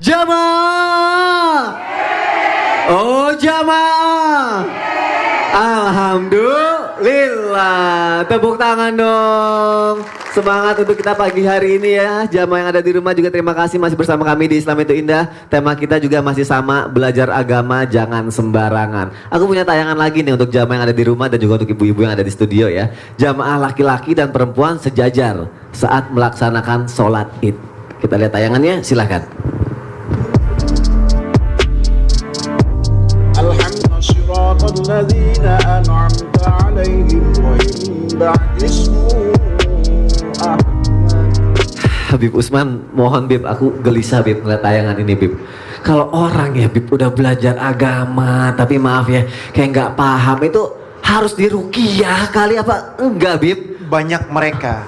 Jamaah. Oh jamaah. Alhamdulillah. Tepuk tangan dong. Semangat untuk kita pagi hari ini ya. Jamaah yang ada di rumah juga terima kasih masih bersama kami di Islam Itu Indah. Tema kita juga masih sama, belajar agama jangan sembarangan. Aku punya tayangan lagi nih untuk jamaah yang ada di rumah dan juga untuk ibu-ibu yang ada di studio ya. Jamaah laki-laki dan perempuan sejajar saat melaksanakan sholat Id. Kita lihat tayangannya, silahkan. Habib Usman, mohon Bib, aku gelisah Bib ngeliat tayangan ini Bib. Kalau orang ya Bib udah belajar agama, tapi maaf ya, kayak nggak paham itu harus diruqyah kali apa enggak Bib? Banyak mereka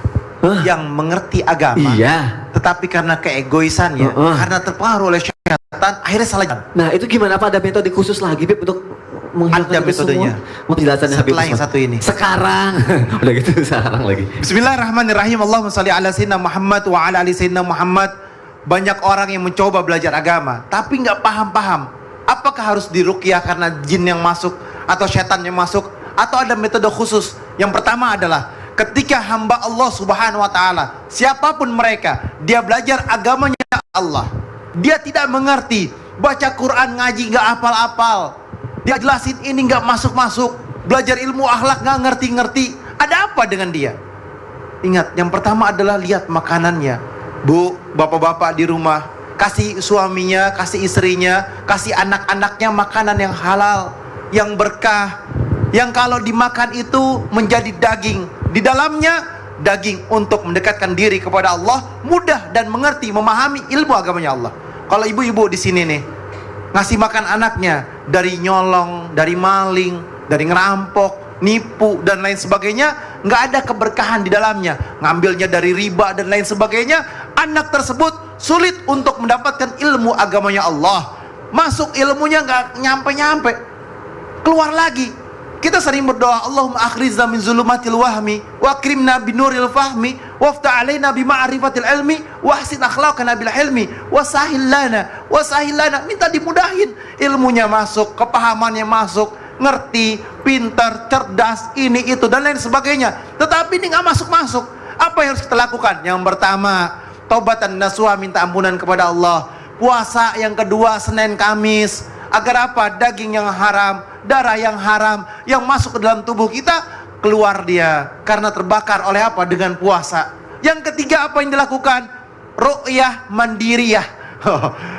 yang mengerti agama, iya, tetapi karena keegoisannya, karena terpengaruh oleh syaitan, akhirnya salah jalan. Nah itu gimana Pak? Ada metode khusus lagi Bib untuk ada metodenya. Mau penjelasannya Habib setelah yang satu ini. Sekarang. Udah gitu sekarang lagi. Bismillahirrahmanirrahim. Allahumma shalli ala sayyidina Muhammad wa ala ali sayyidina Muhammad. Banyak orang yang mencoba belajar agama tapi nggak paham-paham. Apakah harus diruqyah karena jin yang masuk atau setan yang masuk, atau ada metode khusus? Yang pertama adalah ketika hamba Allah Subhanahu wa taala, siapapun mereka, dia belajar agamanya Allah. Dia tidak mengerti, baca Quran ngaji nggak hafal-hafal. Dia jelasin ini nggak masuk-masuk, belajar ilmu akhlak nggak ngerti-ngerti. Ada apa dengan dia? Ingat, yang pertama adalah lihat makanannya. Bu, bapak-bapak di rumah, kasih suaminya, kasih istrinya, kasih anak-anaknya makanan yang halal, yang berkah, yang kalau dimakan itu menjadi daging. Di dalamnya daging untuk mendekatkan diri kepada Allah, mudah dan mengerti, memahami ilmu agamanya Allah. Kalau ibu-ibu di sini nih ngasih makan anaknya dari nyolong, dari maling, dari ngerampok, nipu dan lain sebagainya, nggak ada keberkahan di dalamnya, ngambilnya dari riba dan lain sebagainya, anak tersebut sulit untuk mendapatkan ilmu agamanya Allah. Masuk ilmunya nggak nyampe-nyampe, keluar lagi. Kita sering berdoa, Allahumma akhrizna min zulumatil wahmi wa akrimna binuril fahmi waftah alaina bima'rifatil ilmi wa ahsin akhlaqana bil hilmi wa sahil lana. Minta dimudahin, ilmunya masuk, kepahamannya masuk, ngerti, pintar, cerdas, ini itu dan lain sebagainya. Tetapi ini nggak masuk-masuk. Apa yang harus kita lakukan? Yang pertama, taubatan nasuha, minta ampunan kepada Allah. Puasa yang kedua, Senin Kamis. Agar apa? Daging yang haram, darah yang haram yang masuk ke dalam tubuh kita, keluar dia karena terbakar oleh apa? Dengan puasa. Yang ketiga apa yang dilakukan? Ruqyah mandiriyah.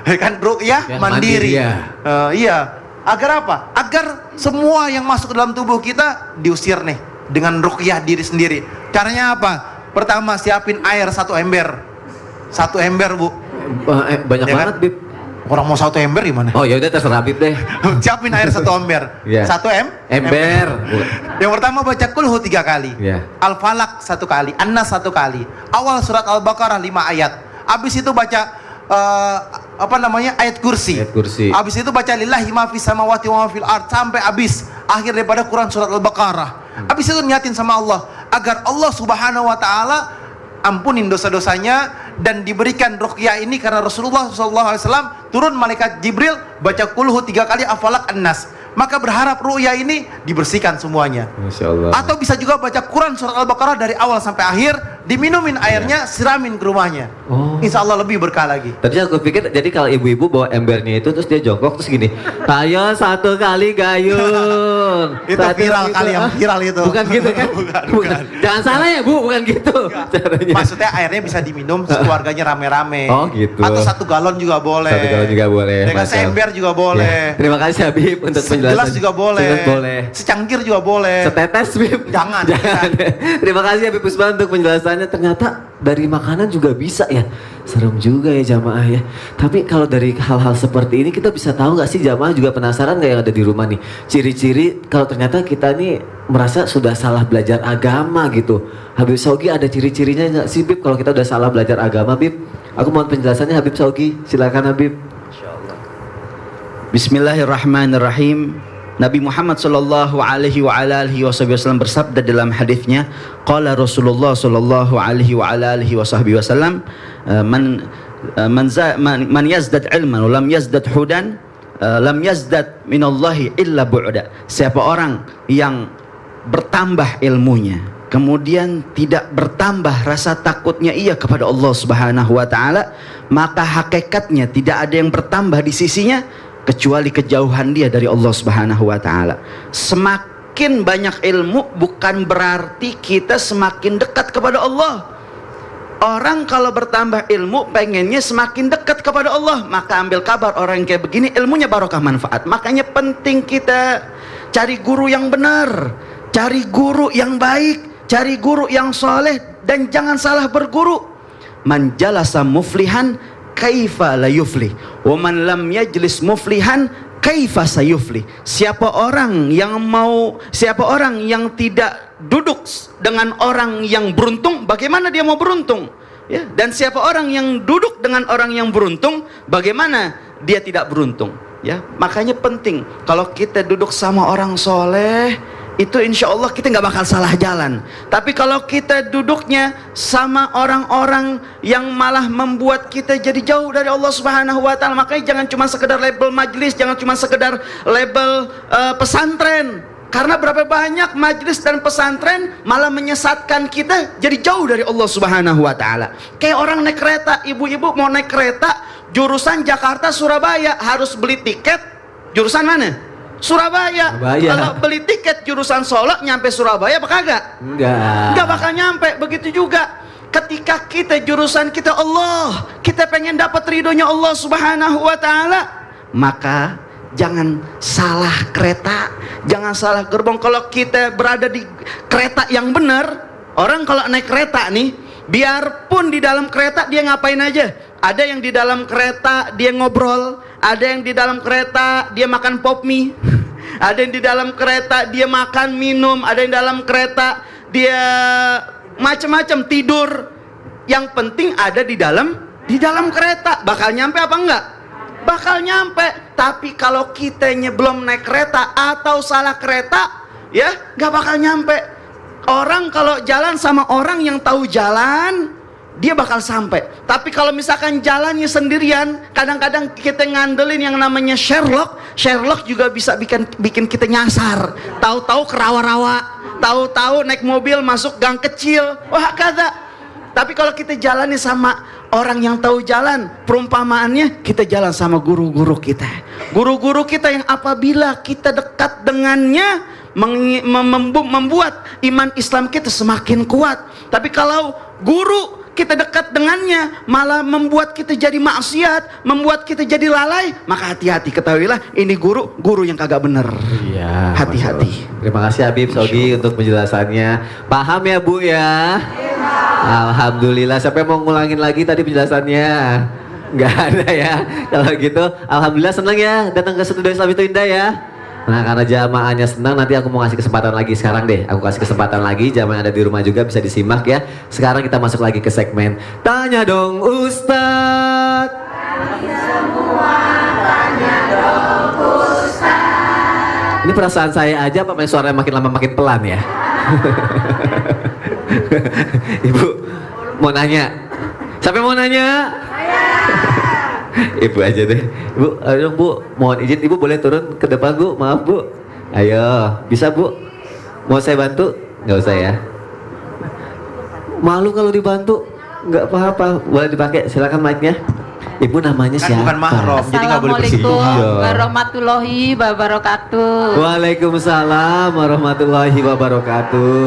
Kan ruqyah ya, mandiri. Iya. Agar apa? Agar semua yang masuk ke dalam tubuh kita diusir nih dengan ruqyah diri sendiri. Caranya apa? Pertama, siapin air 1 ember. 1 ember, Bu. Banyak ya banget kan? Bib. Orang mau 1 ember gimana? Oh ya udah terserah Bib deh. Siapin air 1 ember. Yeah. 1 ember. Yang pertama baca kulhu 3 kali. Yeah. Al-Falaq 1 kali, An-Nas 1 kali. Awal surat Al-Baqarah 5 ayat. Habis itu baca ayat kursi. Ayat kursi. Habis itu baca lillahi ma fis samawati wa ma fil ard sampai habis akhir daripada Quran surat Al-Baqarah. Habis itu niatin sama Allah agar Allah Subhanahu wa taala ampunin dosa-dosanya dan diberikan ruqyah ini karena Rasulullah SAW turun malaikat Jibril baca kulhu 3 kali Al-Falaq An-Nas, maka berharap ruqyah ini dibersihkan semuanya. Masya Allah. Atau bisa juga baca Quran surat Al-Baqarah dari awal sampai akhir, diminumin airnya, siramin ke rumahnya. Insya Allah lebih berkah lagi. Tadi aku pikir jadi kalau ibu-ibu bawa embernya itu terus dia jongkok terus gini, ayo 1 kali gayung. Itu viral kali, yang viral itu. Bukan gitu kan? Bukan. Jangan salah ya Bu, bukan gitu caranya. Maksudnya airnya bisa diminum keluarganya rame-rame. Oh gitu. Atau 1 galon juga boleh. 1 galon juga boleh. Dengan seember juga boleh. Ya. Terima kasih Habib untuk penjelasan. Segelas juga boleh. Segelas boleh. Secangkir juga boleh. Setetes Bib. Jangan. Terima kasih Habib Usman untuk penjelasannya. Ternyata dari makanan juga bisa ya. Serem juga ya jamaah ya. Tapi kalau dari hal-hal seperti ini kita bisa tahu nggak sih, jamaah juga penasaran nggak yang ada di rumah nih, ciri-ciri kalau ternyata kita nih merasa sudah salah belajar agama gitu. Habib Shauqi ada ciri-cirinya nggak sih Bib kalau kita udah salah belajar agama Bib? Aku mohon penjelasannya Habib Shauqi. Silakan Habib. Bismillahirrahmanirrahim. Nabi Muhammad sallallahu alaihi wa ala alihi wasallam bersabda dalam hadisnya, qala Rasulullah sallallahu alaihi wa ala alihi wasallam, man man yazdad ilman wa lam yazdad hudan lam yazdad minallahi illa bu'da. Siapa orang yang bertambah ilmunya kemudian tidak bertambah rasa takutnya ia kepada Allah Subhanahu wa taala, maka hakikatnya tidak ada yang bertambah di sisinya kecuali kejauhan dia dari Allah Subhanahu wa taala. Semakin banyak ilmu bukan berarti kita semakin dekat kepada Allah. Orang kalau bertambah ilmu pengennya semakin dekat kepada Allah, maka ambil kabar orang yang kayak begini ilmunya barokah manfaat. Makanya penting kita cari guru yang benar, cari guru yang baik, cari guru yang soleh, dan jangan salah berguru. Man jalasa muflihan kaifa la yuflih wa man lam yajlis muflihan kaifa sayuflih. Siapa orang yang tidak duduk dengan orang yang beruntung, bagaimana dia mau beruntung? Ya, dan siapa orang yang duduk dengan orang yang beruntung, bagaimana dia tidak beruntung? Ya, makanya penting kalau kita duduk sama orang soleh, itu insya Allah kita nggak bakal salah jalan. Tapi kalau kita duduknya sama orang-orang yang malah membuat kita jadi jauh dari Allah Subhanahu wa taala, makanya jangan cuma sekedar label majelis, jangan cuma sekedar label pesantren. Karena berapa banyak majelis dan pesantren malah menyesatkan kita jadi jauh dari Allah Subhanahu wa taala. Kayak orang naik kereta, ibu-ibu mau naik kereta jurusan Jakarta Surabaya, harus beli tiket jurusan mana? Surabaya. Kalau beli tiket jurusan Solo nyampe Surabaya apa kagak? Enggak bakal nyampe. Begitu juga ketika kita jurusan kita Allah, kita pengen dapat ridhonya Allah Subhanahu wa taala, maka jangan salah kereta, jangan salah gerbong. Kalau kita berada di kereta yang benar, orang kalau naik kereta nih, biarpun di dalam kereta dia ngapain aja. Ada yang di dalam kereta dia ngobrol, ada yang di dalam kereta dia makan pop mie, ada yang di dalam kereta dia makan minum, ada yang di dalam kereta dia macam-macam tidur. Yang penting ada di dalam kereta. Bakal nyampe apa enggak? Bakal nyampe. Tapi kalau kitanya belum naik kereta atau salah kereta, ya nggak bakal nyampe. Orang kalau jalan sama orang yang tahu jalan, dia bakal sampai. Tapi kalau misalkan jalannya sendirian, kadang-kadang kita ngandelin yang namanya Sherlock juga bisa bikin kita nyasar. Tahu-tahu ke rawa-rawa, tahu-tahu naik mobil masuk gang kecil, wah kata. Tapi kalau kita jalani sama orang yang tahu jalan, perumpamaannya kita jalan sama guru-guru kita. Guru-guru kita yang apabila kita dekat dengannya membuat iman Islam kita semakin kuat. Tapi kalau guru kita dekat dengannya malah membuat kita jadi maksiat, membuat kita jadi lalai, maka hati-hati, ketahuilah ini guru yang kagak bener. Iya, hati-hati. Terima kasih Habib Sogi untuk penjelasannya. Paham ya Bu ya? Alhamdulillah. Siapa yang mau ngulangin lagi tadi penjelasannya? Nggak ada ya. Kalau gitu alhamdulillah, senang ya datang ke Studio Islam itu Indah ya. Nah, karena jamaahnya senang, nanti aku mau ngasih kesempatan lagi sekarang deh. Aku kasih kesempatan lagi, jamaah yang ada di rumah juga bisa disimak ya. Sekarang kita masuk lagi ke segmen Tanya Dong Ustadz. Ini perasaan saya aja apa main suaranya makin lama makin pelan ya? Ibu mau nanya. Siapa yang mau nanya? Ibu aja deh. Bu, ayo Bu, mohon izin Ibu boleh turun ke depan Bu, maaf Bu. Ayo, bisa Bu? Mau saya bantu? Nggak usah ya. Malu kalau dibantu. Nggak apa-apa, boleh dipakai. Silakan mic-nya. Ibu namanya Kan siapa? bukan mahram, jadi nggak boleh Assalamualaikum bersinggung. warahmatullahi wabarakatuh. Waalaikumsalam warahmatullahi wabarakatuh.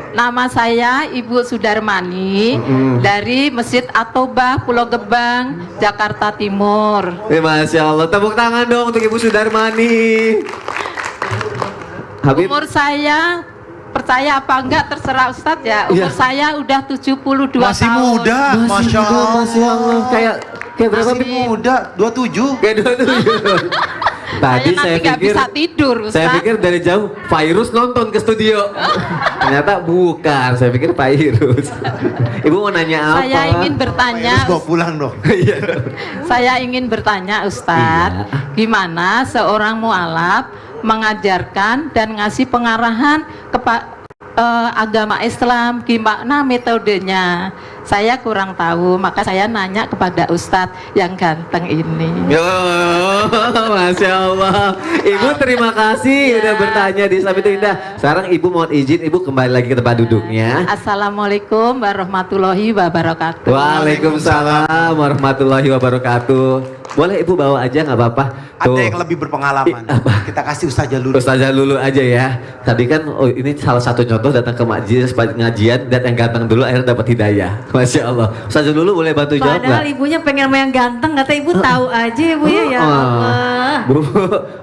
Nama saya Ibu Sudarmani dari Masjid At-Taubah Pulau Gebang, Jakarta Timur. Masya Allah, tepuk tangan dong untuk Ibu Sudarmani. Habib, Umur saya, percaya apa enggak terserah Ustadz ya. Umur saya udah 72 Masih tahun. muda, Masya Allah. Masya Allah. Kayak berapa? Masih muda, 27. Kayak 27. Tadi saya nggak pikir bisa tidur, Ustaz. Saya pikir dari jauh virus nonton ke studio. Ternyata bukan, saya pikir virus. Ibu mau nanya apa? Saya ingin bertanya, Terus bawa pulang dong. saya ingin bertanya Ustadz, gimana seorang mualaf mengajarkan dan ngasih pengarahan agama Islam, gimana metodenya? Saya kurang tahu, maka saya nanya kepada Ustadz yang ganteng ini. Yo, Masya Allah. Ibu terima kasih udah bertanya di Islam itu indah. Sekarang Ibu mohon izin, Ibu kembali lagi ke tempat duduknya. Assalamualaikum warahmatullahi wabarakatuh. Waalaikumsalam warahmatullahi wabarakatuh. Boleh Ibu bawa aja nggak apa-apa. Ada yang lebih berpengalaman. Kita kasih Ustazah dulu. Ustazah dulu aja ya. Tadi kan ini salah satu contoh datang ke majelis ngajian dan yang ganteng dulu akhirnya dapat hidayah. Masya Allah. Ustazah dulu boleh bantu jawab nggak? Padahal ibunya pengen sama yang ganteng, kata ibu tahu aja ibu ya Allah. Bu,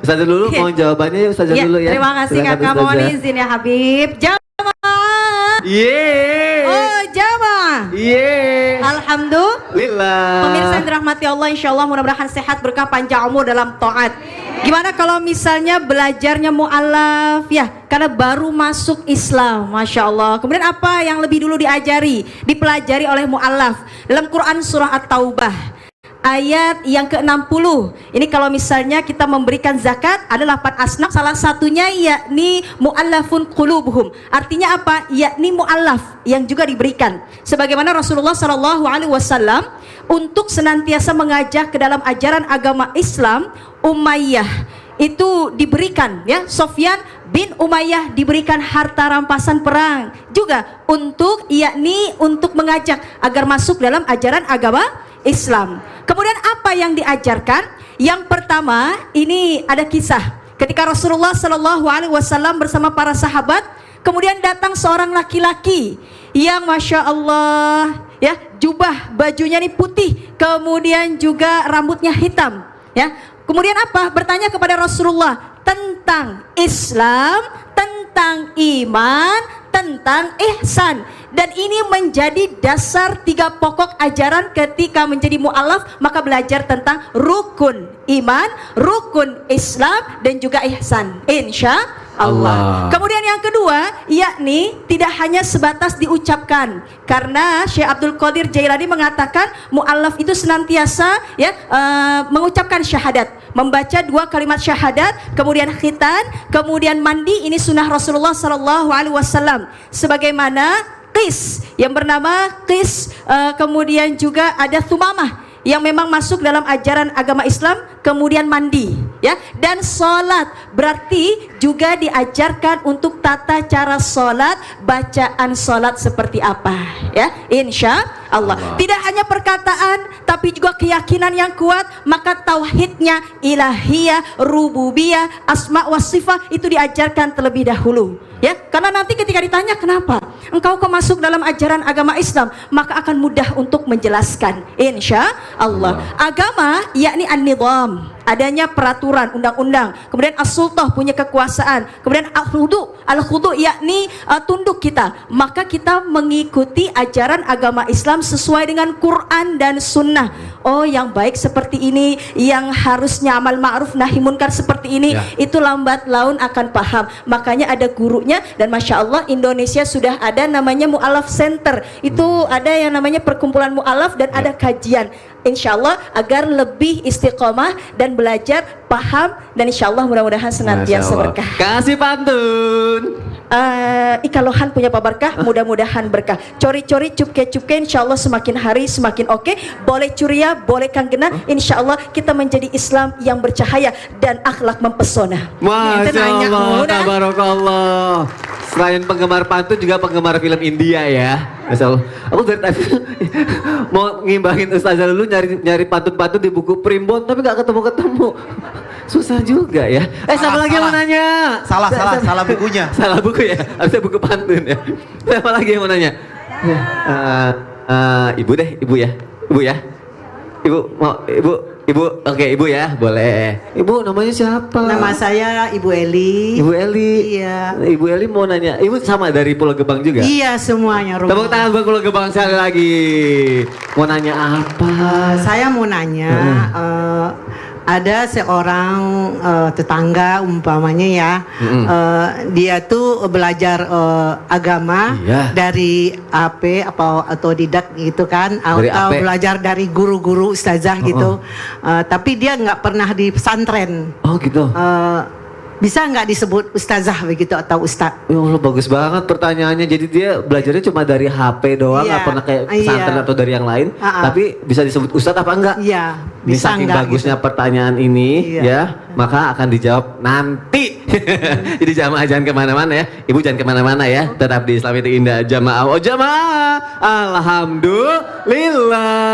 Ustazah dulu mau jawabannya ya Ustazah dulu ya. Terima kasih Silakan, kakak, mohon Ustazah. izin ya Habib. Jamaah. Yeay. Oh jamaah. Yeay. Alhamdulillah. Pemirsa yang dirahmati Allah, insya Allah mudah-mudahan sehat, berkah, panjang umur dalam taat. Gimana kalau misalnya belajarnya mu'alaf ya, karena baru masuk Islam, Masya Allah. Kemudian apa yang lebih dulu dipelajari oleh mu'alaf dalam Quran surah At-Taubah ayat yang ke-60. Ini kalau misalnya kita memberikan zakat ada 8 asnaf, salah satunya yakni mu'allafun qulubuhum. Artinya apa? Yakni mu'allaf yang juga diberikan. Sebagaimana Rasulullah SAW untuk senantiasa mengajak ke dalam ajaran agama Islam, Umayyah itu diberikan ya, Sofyan bin Umayyah diberikan harta rampasan perang juga untuk mengajak agar masuk dalam ajaran agama Islam. Kemudian apa yang diajarkan? Yang pertama, ini ada kisah ketika Rasulullah SAW bersama para sahabat, kemudian datang seorang laki-laki yang Masya Allah ya, jubah bajunya ini putih, kemudian juga rambutnya hitam ya. Kemudian apa? Bertanya kepada Rasulullah tentang Islam, tentang iman, tentang ihsan. Dan ini menjadi dasar 3 pokok ajaran ketika menjadi mu'alaf, maka belajar tentang rukun iman, rukun Islam, dan juga ihsan, insya Allah. Kemudian yang kedua, yakni tidak hanya sebatas diucapkan, karena Syekh Abdul Qadir Jailani mengatakan mu'alaf itu senantiasa ya mengucapkan syahadat, membaca 2 kalimat syahadat, kemudian khitan, kemudian mandi. Ini sunnah Rasulullah SAW. Sebagaimana Qis yang bernama Qis, kemudian juga ada Thumamah yang memang masuk dalam ajaran agama Islam, kemudian mandi ya. Dan sholat berarti juga diajarkan untuk tata cara sholat, bacaan sholat seperti apa ya, insya Allah. Tidak hanya perkataan tapi juga keyakinan yang kuat, maka tauhidnya ilahiyah, rububiyah, asma wa sifat itu diajarkan terlebih dahulu ya. Karena nanti ketika ditanya kenapa engkau kok masuk dalam ajaran agama Islam, maka akan mudah untuk menjelaskan, insya Allah. Agama yakni an-nizam, adanya peraturan, undang-undang. Kemudian as-sultah, punya kekuasaan. Kemudian al-khudu yakni tunduk kita. Maka kita mengikuti ajaran agama Islam sesuai dengan Quran dan Sunnah. Oh, yang baik seperti ini, yang harusnya amal ma'ruf nahi munkar seperti ini, itu lambat laun akan paham. Makanya ada gurunya, dan Masya Allah Indonesia sudah ada namanya Mu'alaf Center. Itu ada yang namanya perkumpulan mu'alaf dan ada kajian. Insya Allah agar lebih istiqomah dan belajar, paham, dan insya Allah mudah-mudahan senantiasa berkah. Kasih pantun. Ikalohan punya Pak Berkah, mudah-mudahan berkah. Cori-cori, cupke-cupke, insya Allah semakin hari semakin oke. Boleh curia, boleh kanggena, insya Allah kita menjadi Islam yang bercahaya dan akhlak mempesona. Masya Allah, tabarakallah. Selain penggemar pantun juga penggemar film India ya. Masya Allah. Aku dari tadi mau ngimbangin Ustazah dulu nyari pantun-pantun di buku Primbon tapi gak ketemu-ketemu. Susah juga ya. Sama lagi yang mau nanya. Salah bukunya. Salah buku ya. Harusnya buku pantun ya. Siapa lagi yang mau nanya? Ibu deh, ibu ya. Ibu, oke, ibu ya, boleh. Ibu namanya siapa? Nama saya Ibu Eli. Ibu Eli. Iya. Ibu Eli mau nanya, ibu sama dari Pulau Gebang juga? Iya, semuanya rumah. Tepuk tangan buat Pulau Gebang sekali lagi. Mau nanya apa? Saya mau nanya, ada seorang tetangga umpamanya ya, dia tuh belajar agama dari AP atau didak gitu kan, Dari atau AP. belajar dari guru-guru ustazah gitu, tapi dia nggak pernah di pesantren. Oh gitu. bisa nggak disebut ustazah begitu atau ustaz? Ya Allah, bagus banget pertanyaannya. Jadi dia belajarnya cuma dari HP doang, Iya, nggak pernah kayak pesantren atau dari yang lain. Tapi bisa disebut ustadz apa enggak? Iya, Ini bisa saking nggak bagusnya gitu? pertanyaan ini Iya. ya, maka akan dijawab nanti. Jadi jamaah jangan kemana-mana ya, ibu jangan kemana-mana ya, tetap di Islam itu Indah jamaah. Oh jamaah, alhamdulillah.